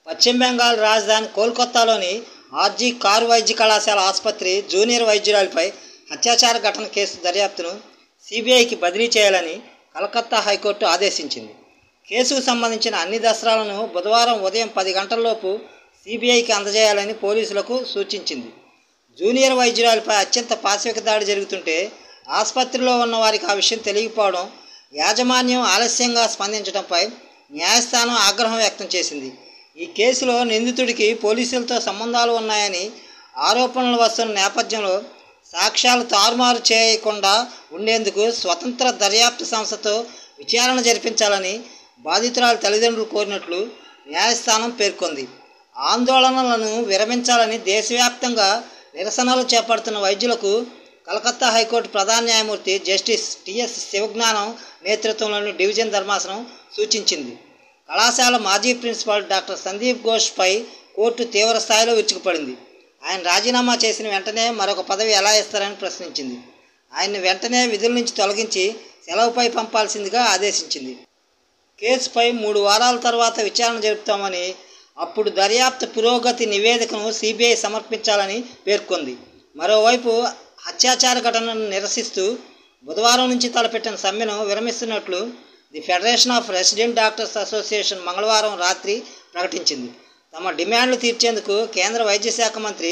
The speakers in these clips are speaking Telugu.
పశ్చిమ బెంగాల్ రాజధాని కోల్కతాలోని ఆర్జీ కారు వైద్య కళాశాల ఆసుపత్రి జూనియర్ వైద్యురాలిపై అత్యాచార ఘటన కేసు దర్యాప్తును సిబిఐకి బదిలీ చేయాలని కలకత్తా హైకోర్టు ఆదేశించింది. కేసుకు సంబంధించిన అన్ని దస్త్రాలను బుధవారం ఉదయం 10 గంటలలోపు సిబిఐకి అందజేయాలని పోలీసులకు సూచించింది. జూనియర్ వైద్యురాలిపై అత్యంత పాశవిక దాడి జరుగుతుంటే ఆసుపత్రిలో ఉన్న వారికి ఆ విషయం తెలియకపోవడం, యాజమాన్యం ఆలస్యంగా స్పందించడంపై న్యాయస్థానం ఆగ్రహం వ్యక్తం చేసింది. ఈ కేసులో నిందితుడికి పోలీసులతో సంబంధాలు ఉన్నాయని ఆరోపణలు వస్తున్న నేపథ్యంలో సాక్ష్యాలు తారుమారు చేయకుండా ఉండేందుకు స్వతంత్ర దర్యాప్తు సంస్థతో విచారణ జరిపించాలని బాధితురాలి తల్లిదండ్రులు కోరినట్లు న్యాయస్థానం పేర్కొంది. ఆందోళనలను విరమించాలని దేశవ్యాప్తంగా నిరసనలు చేపడుతున్న వైద్యులకు కలకత్తా హైకోర్టు ప్రధాన న్యాయమూర్తి జస్టిస్ టిఎస్ శివజ్ఞానం నేతృత్వంలోని డివిజన్ ధర్మాసనం సూచించింది. కళాశాల మాజీ ప్రిన్సిపాల్ డాక్టర్ సందీప్ ఘోష్పై కోర్టు తీవ్ర స్థాయిలో విరుచుకుపడింది. ఆయన రాజీనామా చేసిన వెంటనే మరొక పదవి ఎలా ఇస్తారని ప్రశ్నించింది. ఆయన్ని వెంటనే విధుల నుంచి తొలగించి సెలవుపై పంపాల్సిందిగా ఆదేశించింది. కేసుపై 3 వారాల తర్వాత విచారణ జరుపుతామని, అప్పుడు దర్యాప్తు పురోగతి నివేదికను సిబిఐ సమర్పించాలని పేర్కొంది. మరోవైపు అత్యాచార ఘటనను నిరసిస్తూ బుధవారం నుంచి తలపెట్టిన సమ్మెను విరమిస్తున్నట్లు the federation of resident doctors association మంగళవారం రాత్రి ప్రకటించింది. తమ డిమాండ్లు తీర్చేందుకు కేంద్ర వైద్య శాఖ మంత్రి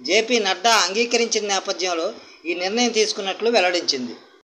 జేపీ నడ్డా అంగీకరించిన నేపథ్యంలో ఈ నిర్ణయం తీసుకున్నట్లు వెల్లడించింది.